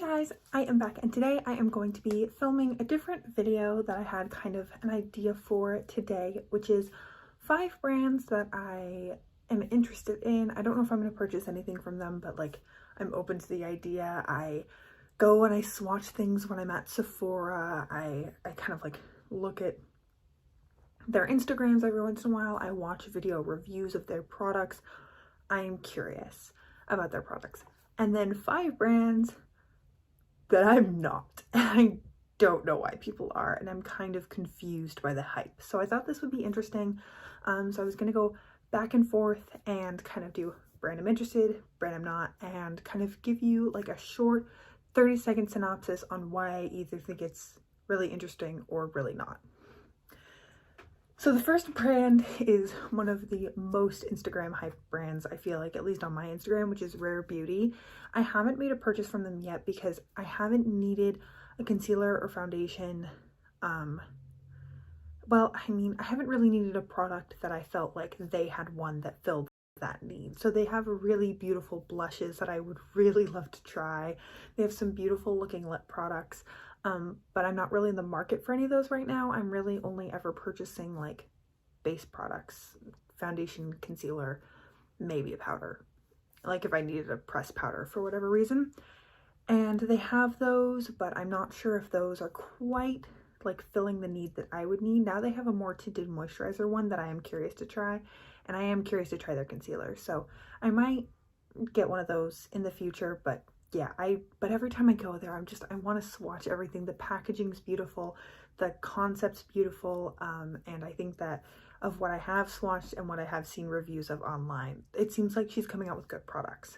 Guys, I am back and today I am going to be filming a different video that I had kind of an idea for today, which is 5 brands that I am interested in. I don't know if I'm going to purchase anything from them, but like I'm open to the idea. I go and I swatch things when I'm at Sephora. I kind of like look at their Instagrams every once in a while. I watch video reviews of their products. I am curious about their products. And then 5 brands that I'm not. I don't know why people are, and I'm kind of confused by the hype. So I thought this would be interesting. So I was gonna go back and forth and kind of do brand I'm interested, brand I'm not, and kind of give you like a short 30-second synopsis on why I either think it's really interesting or really not. So the first brand is one of the most Instagram hype brands, I feel like, at least on my Instagram, which is Rare Beauty. I haven't made a purchase from them yet because I haven't needed a concealer or foundation. Well, I mean, I haven't really needed a product that I felt like they had one that filled that need. So they have really beautiful blushes that I would really love to try. They have some beautiful looking lip products. But I'm not really in the market for any of those right now. I'm really only ever purchasing like base products, foundation, concealer, maybe a powder, like if I needed a pressed powder for whatever reason. And they have those, but I'm not sure if those are quite like filling the need that I would need. Now they have a more tinted moisturizer one that I am curious to try, and I am curious to try their concealer. So I might get one of those in the future, but yeah, but every time I go there, I want to swatch everything. The packaging's beautiful, the concept's beautiful, and I think that of what I have swatched and what I have seen reviews of online, it seems like she's coming out with good products.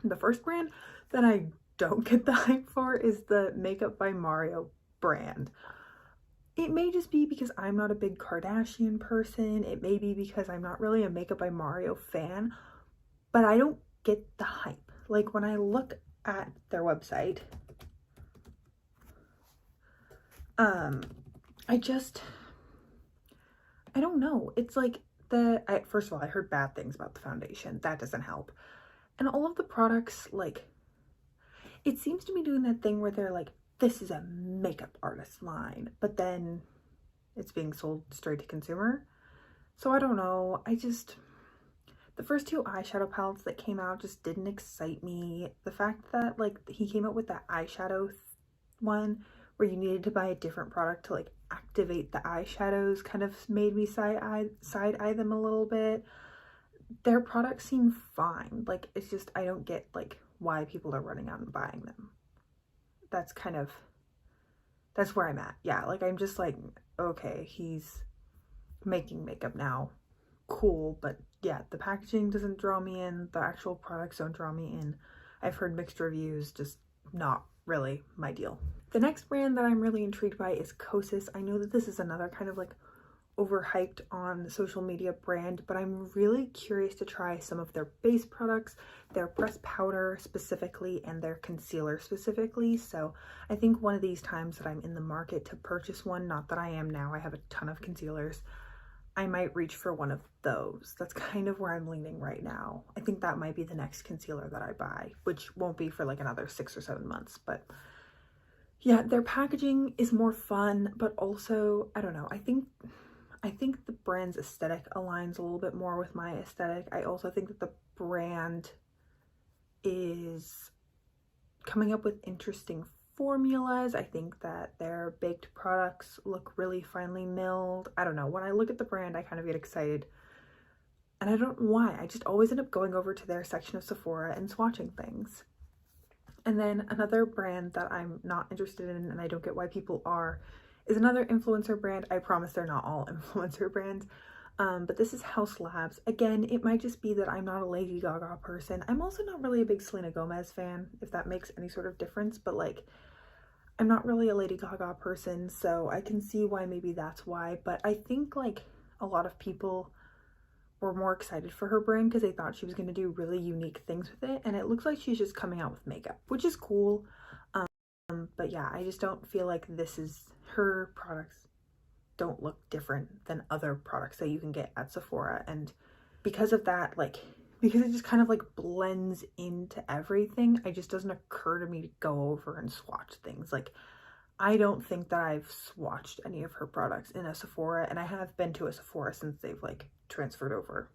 The first brand that I don't get the hype for is the Makeup by Mario brand. It may just be because I'm not a big Kardashian person. It may be because I'm not really a Makeup by Mario fan, but I don't get the hype. Like when I look at their website, I don't know. It's like first of all, I heard bad things about the foundation. That doesn't help. And all of the products, like, it seems to be doing that thing where they're like, this is a makeup artist line, but then it's being sold straight to consumer. So I don't know. The first 2 eyeshadow palettes that came out just didn't excite me. The fact that like he came out with that eyeshadow one where you needed to buy a different product to like activate the eyeshadows kind of made me side eye them a little bit. Their products seem fine. Like it's just, I don't get like why people are running out and buying them. That's where I'm at. Yeah, like I'm just like, okay, he's making makeup now. Cool, but yeah, the packaging doesn't draw me in. The actual products don't draw me in. I've heard mixed reviews, just not really my deal. The next brand that I'm really intrigued by is Kosas. I know that this is another kind of like overhyped on social media brand, but I'm really curious to try some of their base products, their pressed powder specifically, and their concealer specifically. So I think one of these times that I'm in the market to purchase one, not that I am now, I have a ton of concealers, I might reach for one of those. That's kind of where I'm leaning right now. I think that might be the next concealer that I buy, which won't be for like another 6 or 7 months. But yeah, their packaging is more fun, but also, I don't know, I think the brand's aesthetic aligns a little bit more with my aesthetic. I also think that the brand is coming up with interesting formulas. I think that their baked products look really finely milled. I don't know. When I look at the brand, I kind of get excited. And I don't know why. I just always end up going over to their section of Sephora and swatching things. And then another brand that I'm not interested in, and I don't get why people are, is another influencer brand. I promise they're not all influencer brands. But this is House Labs. Again, it might just be that I'm not a Lady Gaga person. I'm also not really a big Selena Gomez fan, if that makes any sort of difference. But like, I'm not really a Lady Gaga person, so I can see why maybe that's why. But I think like a lot of people were more excited for her brand because they thought she was going to do really unique things with it. And it looks like she's just coming out with makeup, which is cool. But yeah, I just don't feel like her products don't look different than other products that you can get at Sephora. And because of that, like, because it just kind of like blends into everything. It just doesn't occur to me to go over and swatch things. Like, I don't think that I've swatched any of her products in a Sephora, and I have been to a Sephora since they've like transferred over.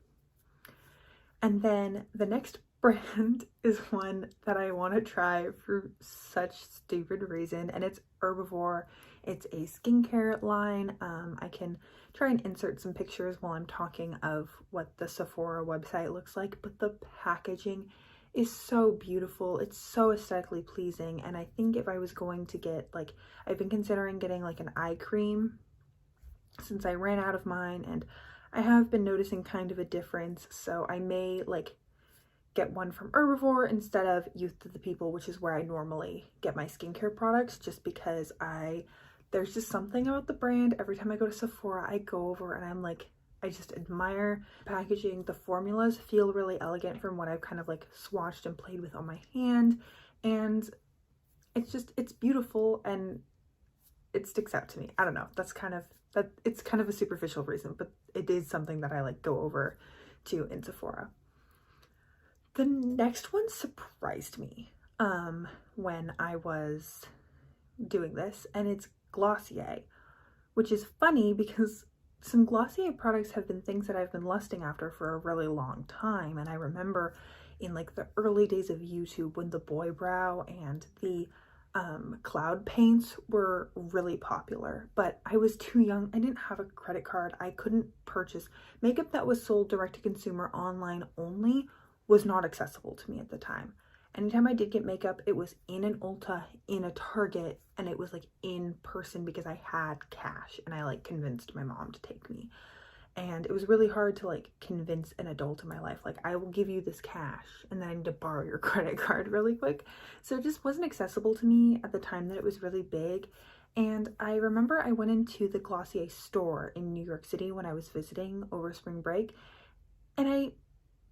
And then the next brand is one that I want to try for such stupid reason, and it's Herbivore. It's a skincare line. I can try and insert some pictures while I'm talking of what the Sephora website looks like, but the packaging is so beautiful. It's so aesthetically pleasing, and I think if I was going to get, like, I've been considering getting like an eye cream since I ran out of mine, and I have been noticing kind of a difference, so I may like get one from Herbivore instead of Youth of the People, which is where I normally get my skincare products, just because there's just something about the brand. Every time I go to Sephora, I go over and I'm like, I just admire packaging. The formulas feel really elegant from what I've kind of like swatched and played with on my hand, and it's beautiful and it sticks out to me. I don't know, it's kind of a superficial reason, but it is something that I like go over to in Sephora. The next one surprised me when I was doing this, and it's Glossier, which is funny because some Glossier products have been things that I've been lusting after for a really long time. And I remember in like the early days of YouTube when the boy brow and the cloud paints were really popular, but I was too young. I didn't have a credit card. I couldn't purchase makeup that was sold direct to consumer online only was not accessible to me at the time. Anytime I did get makeup, it was in an Ulta, in a Target, and it was like in person because I had cash and I like convinced my mom to take me. And it was really hard to like convince an adult in my life, like, I will give you this cash and then I need to borrow your credit card really quick. So it just wasn't accessible to me at the time that it was really big. And I remember I went into the Glossier store in New York City when I was visiting over spring break, and I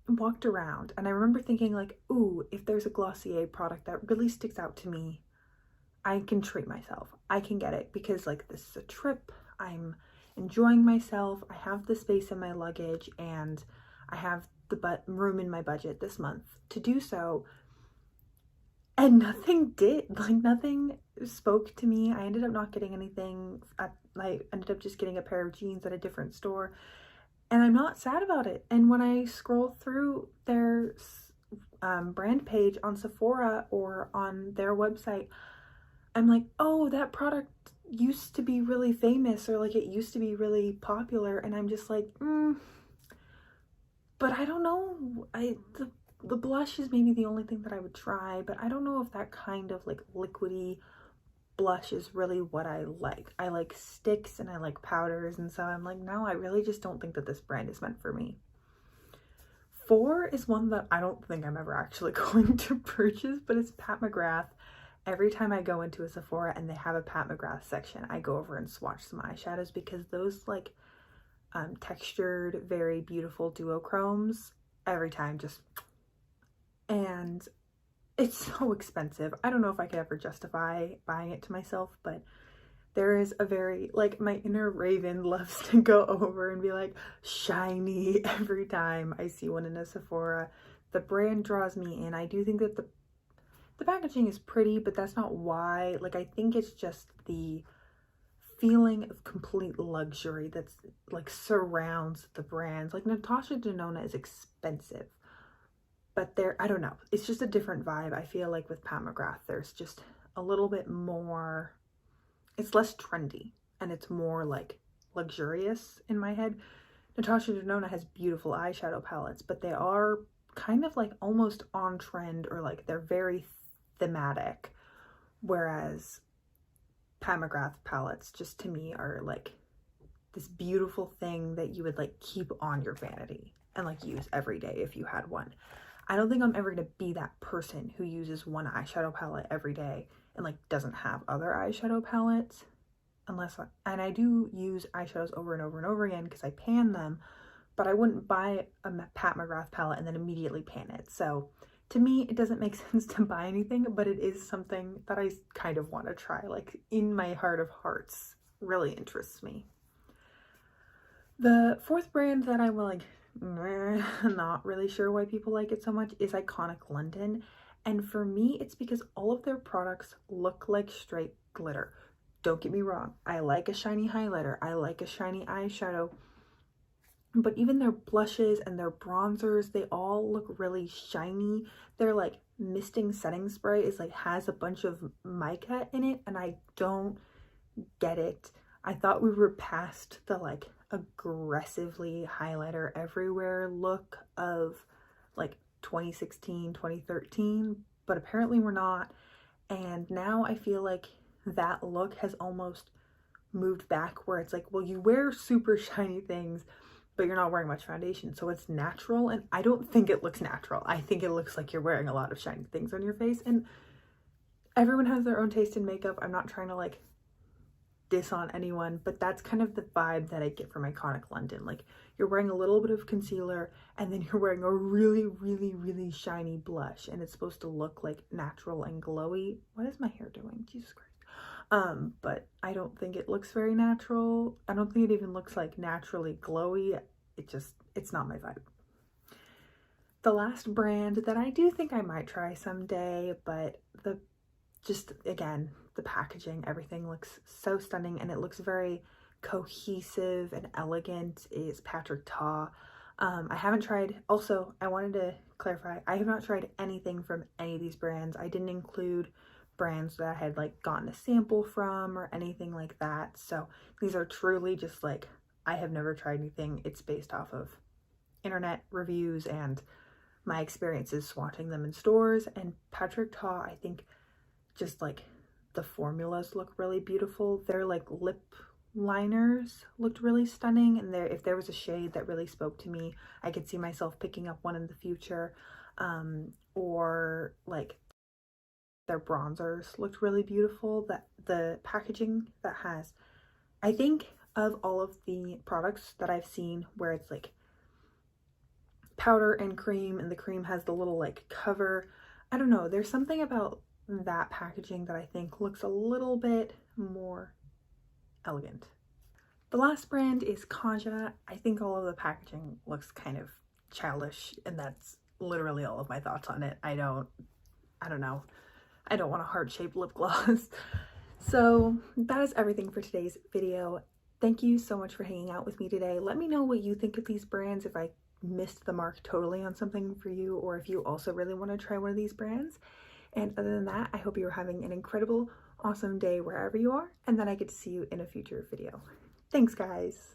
walked around and I remember thinking like, ooh, if there's a Glossier product that really sticks out to me, I can treat myself. I can get it because like this is a trip. I'm enjoying myself. I have the space in my luggage and I have the room in my budget this month to do so. And nothing did. Like, nothing spoke to me. I ended up not getting anything. I ended up just getting a pair of jeans at a different store. And I'm not sad about it. And when I scroll through their brand page on Sephora or on their website, I'm like, oh, that product used to be really famous, or like it used to be really popular. And I'm just like, but I don't know. The blush is maybe the only thing that I would try, but I don't know if that kind of like liquidy blush is really what I like. I like sticks and I like powders, and so I'm like, no, I really just don't think that this brand is meant for me. 4 is one that I don't think I'm ever actually going to purchase, but it's Pat McGrath. Every time I go into a Sephora and they have a Pat McGrath section, I go over and swatch some eyeshadows because those like textured, very beautiful duochromes every time just, and it's so expensive. I don't know if I could ever justify buying it to myself, but there is a very, like, my inner Raven loves to go over and be like, shiny every time I see one in a Sephora. The brand draws me in. I do think that the packaging is pretty, but that's not why. Like, I think it's just the feeling of complete luxury that's like surrounds the brands. Like, Natasha Denona is expensive, but I don't know, it's just a different vibe. I feel like with Pat McGrath, there's just a little bit more, it's less trendy and it's more like luxurious in my head. Natasha Denona has beautiful eyeshadow palettes, but they are kind of like almost on trend, or like they're very thematic, whereas Pat McGrath palettes just to me are like this beautiful thing that you would like keep on your vanity and like use every day if you had one. I don't think I'm ever going to be that person who uses one eyeshadow palette every day and like doesn't have other eyeshadow palettes, and I do use eyeshadows over and over and over again because I pan them, but I wouldn't buy a Pat McGrath palette and then immediately pan it. So to me, it doesn't make sense to buy anything, but it is something that I kind of want to try, like in my heart of hearts, really interests me. The 4th brand that I will like not really sure why people like it so much, is Iconic London. And for me, it's because all of their products look like straight glitter. Don't get me wrong, I like a shiny highlighter, I like a shiny eyeshadow, but even their blushes and their bronzers, they all look really shiny. Their like misting setting spray is like has a bunch of mica in it, and I don't get it. I thought we were past the like aggressively highlighter everywhere look of like 2016, 2013, but apparently we're not. And now I feel like that look has almost moved back, where it's like, well, you wear super shiny things, but you're not wearing much foundation, so it's natural. And I don't think it looks natural. I think it looks like you're wearing a lot of shiny things on your face. And everyone has their own taste in makeup. I'm not trying to like diss on anyone, but that's kind of the vibe that I get from Iconic London. Like, you're wearing a little bit of concealer and then you're wearing a really, really, really shiny blush, and it's supposed to look like natural and glowy. What is my hair doing? Jesus Christ. But I don't think it looks very natural. I don't think it even looks like naturally glowy. It's not my vibe. The last brand that I do think I might try someday, but again, the packaging, everything looks so stunning and it looks very cohesive and elegant, is Patrick Ta. I haven't tried, also, I wanted to clarify, I have not tried anything from any of these brands. I didn't include brands that I had like gotten a sample from or anything like that. So these are truly just like, I have never tried anything. It's based off of internet reviews and my experiences swatching them in stores. And Patrick Ta, I think just like the formulas look really beautiful. Their like lip liners looked really stunning, and if there was a shade that really spoke to me, I could see myself picking up one in the future. Or like their bronzers looked really beautiful. That the packaging that has, I think of all of the products that I've seen where it's like powder and cream, and the cream has the little like cover, I don't know, there's something about that packaging that I think looks a little bit more elegant. The last brand is Kaja. I think all of the packaging looks kind of childish, and that's literally all of my thoughts on it. I don't know. I don't want a heart-shaped lip gloss. So that is everything for today's video. Thank you so much for hanging out with me today. Let me know what you think of these brands, if I missed the mark totally on something for you, or if you also really want to try one of these brands. And other than that, I hope you're having an incredible, awesome day wherever you are, and that I get to see you in a future video. Thanks, guys.